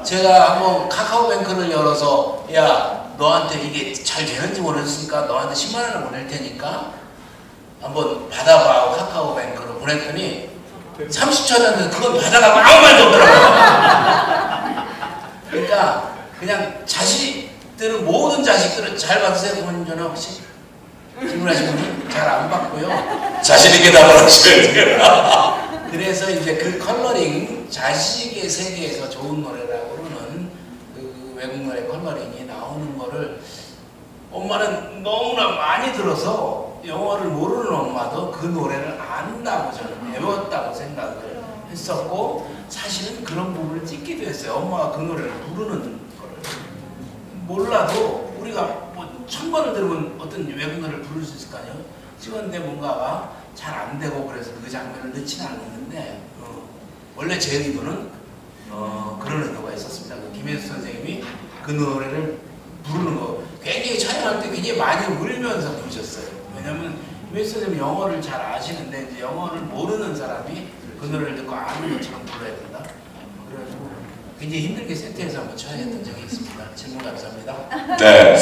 제가 한번 카카오뱅크를 열어서 야 너한테 이게 잘 되는지 모르겠으니까 너한테 10만 원을 보낼 테니까 한번 받아봐 하고 카카오뱅크로 보냈더니 30초 전에 그건 받아가고 아무 말도 없더라고요. 그러니까 그냥 자식들은 모든 자식들은 잘 받으세요. 부모님 전화 혹시 질문하신 분은 잘 안 받고요. 자신 있게 답하셔야 돼요. 그래서 이제 그 컬러링 자식의 세계에서 좋은 노래라고 그러는 그 외국 노래 컬러링이 나오는 거를 엄마는 너무나 많이 들어서 영어를 모르는 엄마도 그 노래를 안다고 저는 배웠다고 생각을 했었고 사실은 그런 부분을 찍기도 했어요. 엄마가 그 노래를 부르는 거를 몰라도 우리가 뭐 1000번을 들으면 어떤 외국 노래를 부를 수 있을 거 아니에요. 찍었는데 뭔가가 잘 안 되고 그래서 그 장면을 넣지는 않았는데 원래 제 의도는 그런 의도가 있었습니다. 김혜수 선생님이 그 노래를 부르는 거 굉장히 촬영할 때 굉장히 많이 울면서 부르셨어요. 왜냐면 김혜수 선생님이 영어를 잘 아시는데 이제 영어를 모르는 사람이 그 노래를 듣고 아는 것처럼 불러야 된다. 그래가지고 굉장히 힘들게 세트해서 한번 촬영했던 적이 있습니다. 질문 감사합니다. 네,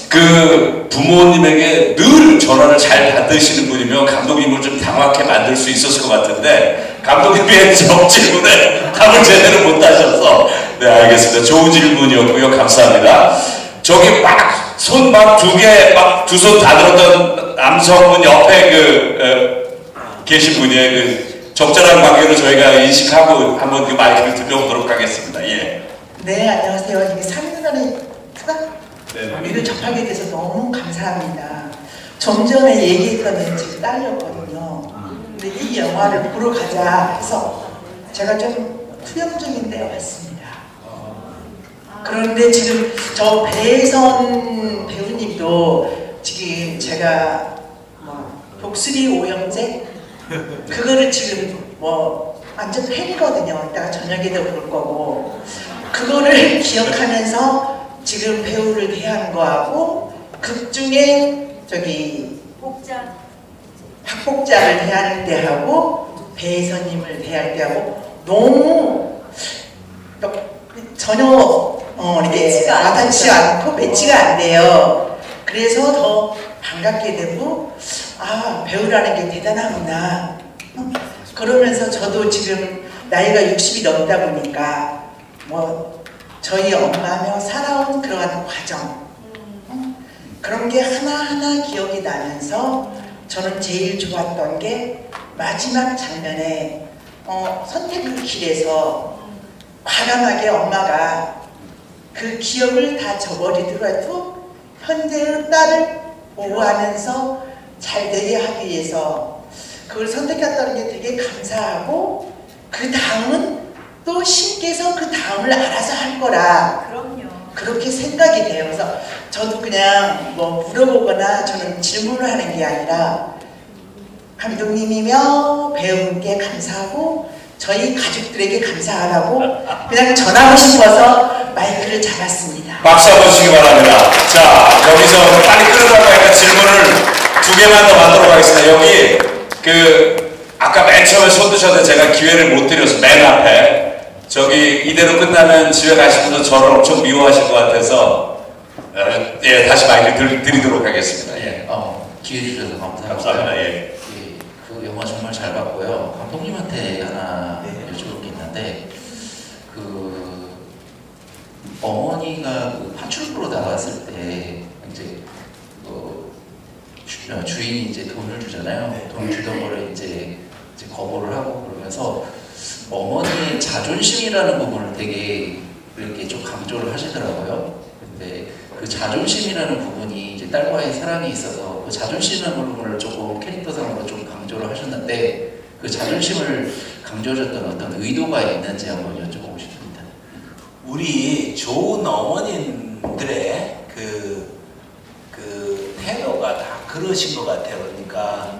그 부모님에게 늘 전화를 잘 받으시는 분이면 감독님을 좀 당황하게 만들 수 있었을 것 같은데 감독님의 질문에 답을 제대로 못 하셔서 네 알겠습니다. 좋은 질문이었고요. 감사합니다. 저기 막 손 막 두 손 다 들었던 남성분 옆에 계신 분의 그 적절한 관계로 저희가 인식하고 한번 그 마이크를 들려보도록 하겠습니다. 예. 네, 안녕하세요. 이게 3년 만에 일을 접하게 돼서 너무 감사합니다. 좀 전에 얘기했던 제 딸이었거든요. 근데 이 영화를 보러 가자 해서 제가 좀 투영 중인데 왔습니다. 그런데 지금 저 배혜선 배우님도 지금 제가 독수리 오영재 그거를 지금 완전 팬이거든요. 이따가 저녁에도 볼 거고 그거를 기억하면서 지금 배우를 대하는 거하고 극 중에 저기 학복자를 대하는 때하고 배혜선님을 대할 때하고 너무 전혀 이렇게 와닿지 않고 매치가 안 돼요. 그래서 더 반갑게 되고 배우라는 게 대단하구나. 그러면서 저도 지금 나이가 60이 넘다 보니까 저희 엄마며 살아온 그러한 과정 그런 게 하나하나 기억이 나면서 저는 제일 좋았던 게 마지막 장면에 선택의 길에서 과감하게 엄마가 그 기억을 다 저버리더라도 현재의 딸을 보호하면서 잘 되게 하기 위해서 그걸 선택했다는 게 되게 감사하고 그 다음은 또 신께서 그 다음을 알아서 할 거라. 그럼요. 그렇게 생각이 돼요. 그래서 저도 그냥 뭐 물어보거나 저는 질문을 하는 게 아니라 감독님이며 배우분께 감사하고 저희 가족들에게 감사하라고 그냥 전하고 싶어서 마이크를 잡았습니다. 박수 한번 주시기 바랍니다. 자, 여기서 빨리 끌어가고 하니까 질문을 2개만 더 받도록 하겠습니다. 여기 아까 맨 처음에 손 드셨는데 제가 기회를 못 드려서 맨 앞에 저기 이대로 끝나면 집에 가신 분들 저를 엄청 미워하실 것 같아서 예, 다시 마이크 드리도록 하겠습니다. 예. 기회 주셔서 감사합니다. 감사합니다. 예. 그 영화 정말 잘 봤고요. 감독님한테 하나 여쭤볼 게 있는데 어머니가 파출부로 나갔을 때 이제 주인이 이제 돈을 주잖아요. 돈을 주던 거를 이제 거부를 하고 그러면서 어머니의 자존심이라는 부분을 되게 이렇게 좀 강조를 하시더라고요. 근데 그 자존심이라는 부분이 이제 딸과의 사랑이 있어서 그 자존심이라는 부분을 조금 캐릭터상으로 좀 강조를 하셨는데 그 자존심을 강조하셨던 어떤 의도가 있는지 한번 여쭤보고 싶습니다. 우리 좋은 어머님들의 그 태도가 다 그러신 것 같아요. 그러니까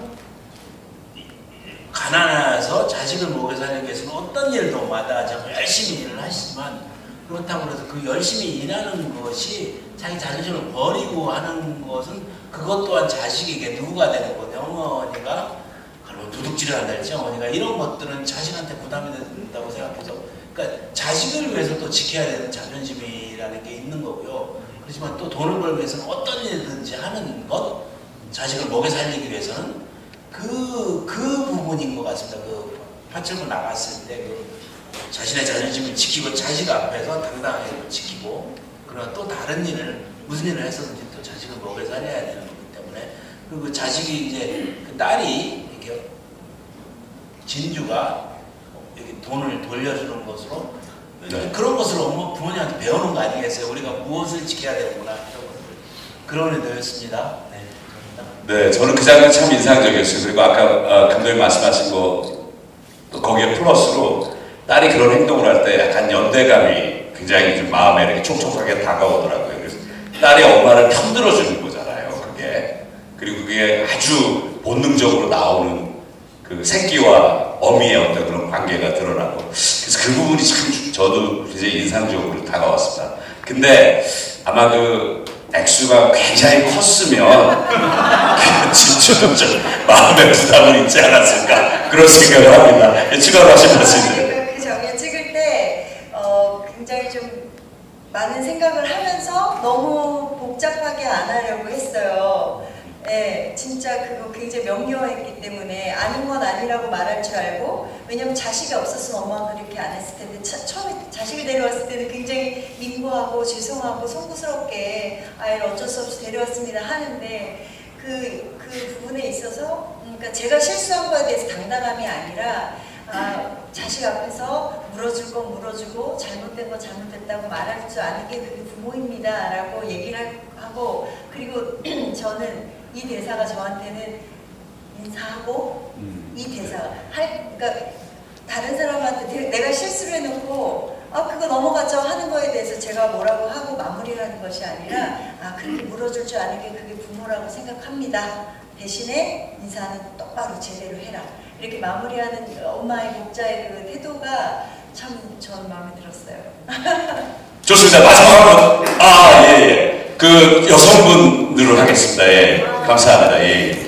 가난해서 자식을 먹여 살리기 위해서는 어떤 일도 마다하지 열심히 일을 하시지만 그렇다고 해서 그 열심히 일하는 것이 자기 자존심을 버리고 하는 것은 그것 또한 자식에게 누구가 되는 거냐. 어머니가 그러면 도둑질을 한달지 어머니가 이런 것들은 자식한테 부담이 된다고 생각해서 그러니까 자식을 위해서 또 지켜야 되는 자존심이라는 게 있는 거고요. 그렇지만 또 돈을 벌기 위해서는 어떤 일이든지 하는 것 자식을 먹여 살리기 위해서는 그 부분인 것 같습니다. 그 파출부 나갔을 때 자신의 자존심을 지키고 자식 앞에서 당당하게 지키고 그러나 또 다른 일을 무슨 일을 했었는지 또 자식을 먹여 살려야 되는 거기 때문에 그리고 자식이 이제 그 딸이 이렇게 진주가 이렇게 돈을 돌려주는 것으로 그런 것으로 부모님한테 배우는 거 아니겠어요? 우리가 무엇을 지켜야 되는구나 그런 의도였습니다. 네, 저는 그 장면 참 인상적이었어요. 그리고 아까 감독님 말씀하신 거 거기에 플러스로 딸이 그런 행동을 할 때 약간 연대감이 굉장히 좀 마음에 이렇게 촉촉하게 다가오더라고요. 그래서 딸이 엄마를 편들어주는 거잖아요. 그게 그리고 그게 아주 본능적으로 나오는 그 새끼와 어미의 어떤 그런 관계가 드러나고 그래서 그 부분이 참 저도 굉장히 인상적으로 다가왔습니다. 근데 아마 그 액수가 굉장히 컸으면 진짜로 좀 마음의 부담을 있지 않았을까 그런 생각을 합니다. 추가로 하신 말씀이세요? 그 장면 찍을 때 굉장히 좀 많은 생각을 하면서 너무 복잡하게 안 하려고 했어요. 네, 진짜 그거 굉장히 명료했기 때문에 아닌 건 아니라고 말할 줄 알고 왜냐면 자식이 없었으면 엄마가 그렇게 안 했을 텐데 처음에 자식을 데려왔을 때는 굉장히 민고하고 죄송하고 송구스럽게 아이를 어쩔 수 없이 데려왔습니다 하는데 그 부분에 있어서 그러니까 제가 실수한 거에 대해서 당당함이 아니라 자식 앞에서 물어줄 건 물어주고 잘못된 건 잘못됐다고 말할 줄 아는 게 그게 부모입니다 라고 얘기를 하고 그리고 저는 이 대사가 저한테는 인사하고 이 대사가 그러니까 다른 사람한테 내가 실수를 해놓고 그거 넘어가죠 하는 거에 대해서 제가 뭐라고 하고 마무리를 하는 것이 아니라 그렇게 물어줄 줄 아는 게 그게 부모라고 생각합니다. 대신에 인사는 똑바로 제대로 해라. 이렇게 마무리하는 엄마의 목자의 그 태도가 참 저는 마음에 들었어요. 좋습니다. 마지막으로 예. 그 여성분으로 하겠습니다. 예. 감사합니다. 예.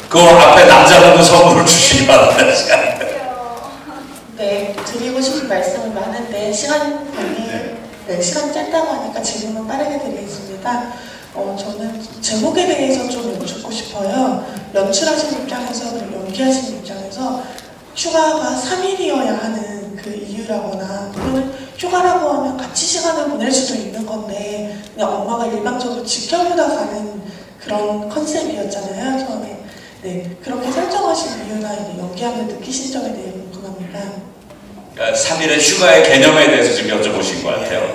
그 앞에 남자분도 선물을 주시기 바랍니다. 네, 드리고 싶은 말씀은 많은데 시간 짧다고 하니까 질문은 빠르게 드리겠습니다. 저는 제목에 대해서 좀 여쭙고 싶어요. 연출하신 입장에서 그리고 연기하신 입장에서 휴가가 3일이어야 하는 그 이유라거나 또는 휴가라고 하면 같이 시간을 보낼 수도 있는 건데 그냥 엄마가 일방적으로 지켜보다 가는 그런 컨셉이었잖아요, 처음에. 네, 그렇게 설정하신 이유나 이제 연기하면 느끼신 점에 대해 궁금합니다. 3일의 휴가의 개념에 대해서 지금 여쭤보신 것 같아요.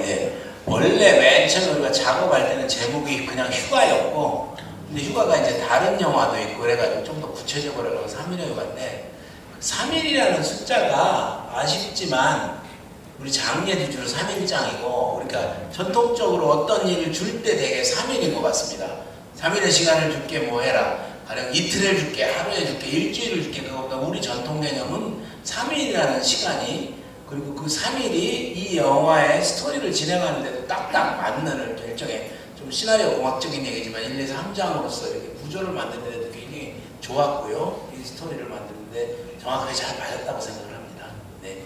원래 맨 처음에 우리가 작업할 때는 제목이 그냥 휴가였고 근데 휴가가 이제 다른 영화도 있고 그래가지고 좀 더 구체적으로 하려고 3일의 휴가인데 3일이라는 숫자가 아쉽지만 우리 장례도 주로 3일장이고 그러니까 전통적으로 어떤 일을 줄 때 되게 3일인 것 같습니다. 3일의 시간을 줄게 뭐 해라. 가령 이틀을 줄게, 하루에 줄게, 일주일을 줄게. 그거보다 우리 전통 개념은 3일이라는 시간이 그리고 그 3일이 이 영화의 스토리를 진행하는데도 딱딱 맞는 일종의 좀 시나리오 공학적인 얘기지만 1, 2, 3장으로서 이렇게 구조를 만드는 데도 굉장히 좋았고요. 이 스토리를 만드는데 정확하게 잘 맞았다고 생각을 합니다. 네.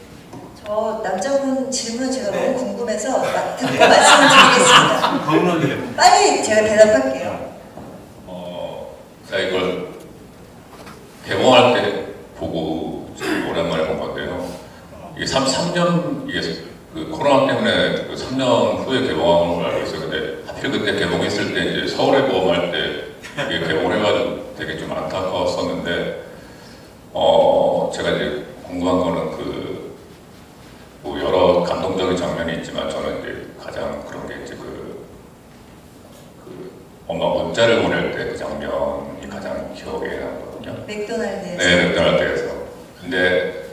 저 남자분 질문 제가 너무 궁금해서 듣고 말씀을 드리겠습니다. 빨리 제가 대답할게요. 제가 이걸 개봉할 때 보고 오랜만에 본 건데요. 이게 3년 이게 그 코로나 때문에 그 3년 후에 개봉한 걸 알고 있어요. 근데 하필 그때 개봉했을 때 이제 서울에 보험할 때 이게 개봉을 해가지고 되게 좀 안타까웠었는데 제가 이제 궁금한 거는 뭐 여러 감동적인 장면이 있지만 저는 이제 가장 그런 게 이제 그 엄마 문자를 보낼 때 그 장면이 가장 기억에 남거든요. 맥도날드에서. 네, 맥도날드에서. 근데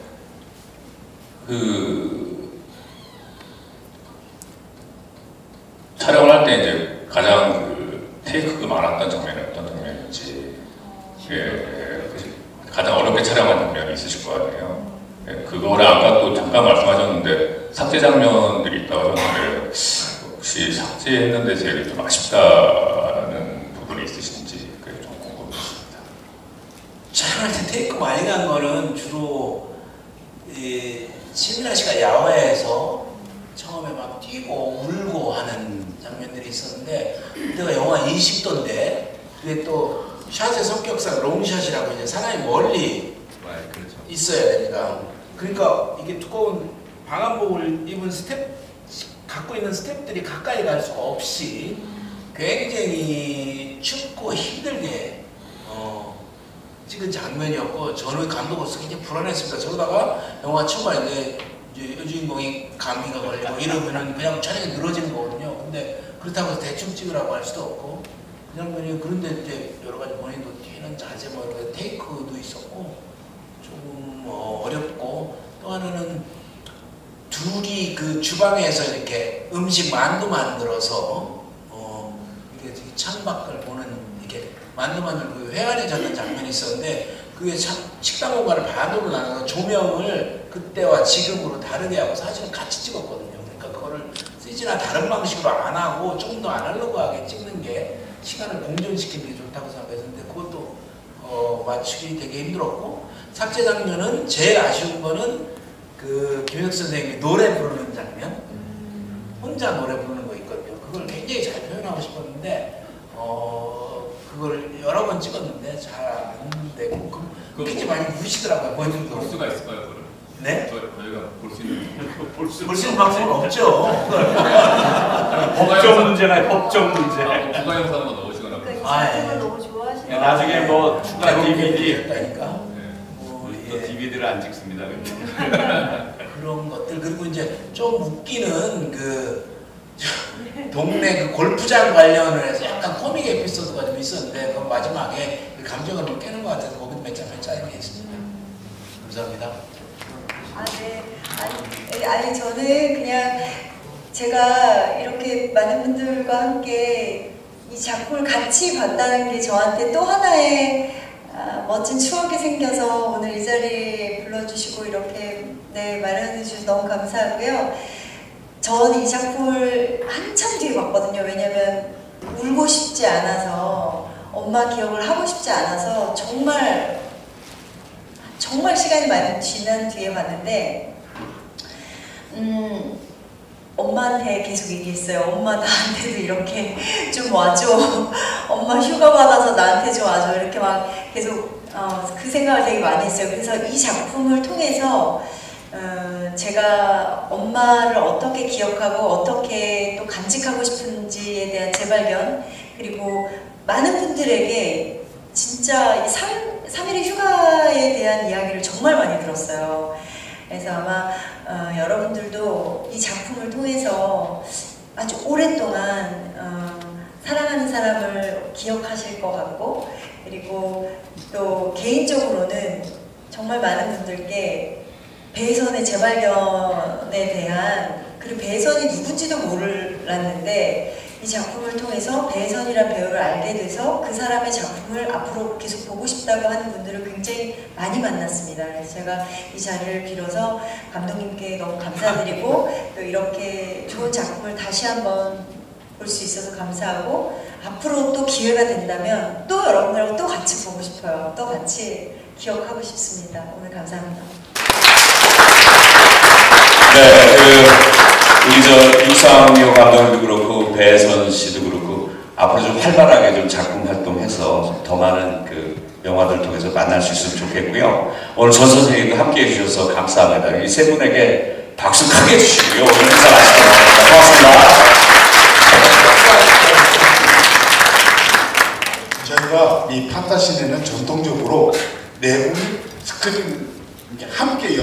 촬영을 할 때 이제 가장 테이크가 많았던 장면이 어떤 장면인지 가장 어렵게 촬영한 장면이 있으실 거 아니에요. 그거를 아까 또 잠깐 말씀하셨는데 삭제 장면들이 있다고 하셨는데 혹시 삭제했는데 제일 좀 아쉽다는 부분이 있으신지 그게 좀 궁금했습니다. 촬영할 때 테이크 많이 간 거는 주로 신민아 씨가 야외에서 처음에 막 뛰고 울고 하는 장면들이 있었는데 그때가 영하 20도인데 그게 또 샷의 성격상 롱샷이라고 이제 사람이 멀리 있어야 되니까 그러니까 이게 두꺼운 방한복을 입은 갖고 있는 스태프들이 가까이 갈 수가 없이 굉장히 춥고 힘들게 찍은 장면이었고 저는 감독으로서 굉장히 불안했습니다. 저러다가 영화 초반에 이제 여주인공이 감기가 걸리고 이러면은 그냥 촬영이 늘어지는 거거든요. 근데 그렇다고 해서 대충 찍으라고 할 수도 없고 그 장면이 그런데 이제 여러 가지 본인도 뛰는 자세 뭐 이런 테이크도 있었고 조금 어렵고 또 하나는 둘이 그 주방에서 이렇게 음식 만두 만들어서 이게 창밖을 보는 이게 만두 만들고 회관에 젖는 장면이 있었는데 그게 식당 공간을 반으로 나눠서 조명을 그때와 지금으로 다르게 하고 사실은 같이 찍었거든요. 그러니까 그거를 CG나 다른 방식으로 안 하고 조금 더 아날로그하게 찍는 게 시간을 공존시키는 게 좋다고 생각했는데 그것도 맞추기 되게 힘들었고 삭제 장면은 제일 아쉬운 거는 그 김혁 선생님이 노래 부르는 장면 혼자 노래 부르는 거 있거든요. 그걸 굉장히 잘 표현하고 싶었는데 그걸 여러 번 찍었는데 잘 안 되고 굉장히 많이 부르시더라고요. 본인도 볼 수가 있을까요, 그걸? 네? 저희가 볼 수 있는 볼 수 있는 방법은 없죠. 법적 문제나 법적 문제. 추가 영상만 넣으시거나. 그러니까 너무 좋아하시는. 나중에 뭐 추가 DVD 했다니까. 또 DVD를 안 찍습니다. 그런 것들 그리고 이제 좀 웃기는 그 동네 그 골프장 관련을 해서 약간 코믹 에피소드가 좀 있었는데 그 마지막에 그 감정을 좀 깨는 것 같아서 거기도 몇 장 짜는 게 있습니다. 감사합니다. 네. 아니 저는 그냥 제가 이렇게 많은 분들과 함께 이 작품을 같이 봤다는 게 저한테 또 하나의 멋진 추억이 생겨서 오늘 이 자리에 불러주시고 이렇게 마련해 주셔서 너무 감사하고요. 저는 이 작품을 한참 뒤에 봤거든요. 왜냐면 울고 싶지 않아서 엄마 기억을 하고 싶지 않아서 정말 시간이 많이 지난 뒤에 봤는데 엄마한테 계속 얘기했어요. 엄마 나한테도 이렇게 좀 와줘. 엄마 휴가 받아서 나한테 좀 와줘. 이렇게 막 계속 그 생각을 되게 많이 했어요. 그래서 이 작품을 통해서 제가 엄마를 어떻게 기억하고 어떻게 또 간직하고 싶은지에 대한 재발견 그리고 많은 분들에게 진짜 3일의 휴가에 대한 이야기를 정말 많이 들었어요. 그래서 아마 여러분들도 이 작품을 통해서 아주 오랫동안 사랑하는 사람을 기억하실 것 같고, 그리고 또 개인적으로는 정말 많은 분들께 배선의 재발견에 대한, 그리고 배선이 누군지도 몰랐는데 이 작품을 통해서 배선이라는 배우를 알게 돼서 그 사람의 작품을 앞으로 계속 보고 싶다고 하는 분들을 굉장히 많이 만났습니다. 그래서 제가 이 자리를 빌어서 감독님께 너무 감사드리고, 또 이렇게 좋은 작품을 다시 한번 볼 수 있어서 감사하고, 앞으로 또 기회가 된다면 또 여러분들하고 또 같이 보고 싶어요. 또 같이 기억하고 싶습니다. 오늘 감사합니다. 네, 우리 유상효 감독님도 그렇고 배선 씨도 그렇고 앞으로 좀 활발하게 좀 작품 활동해서 더 많은 영화들을 통해서 만날 수 있으면 좋겠고요. 오늘 전 선생님도 함께 해주셔서 감사합니다. 이 세 분에게 박수 크게 주시고요. 오늘 인사 마치도록 하겠습니다. 고맙습니다. 저희가 이 판타시네는 전통적으로 네 분 스크린 함께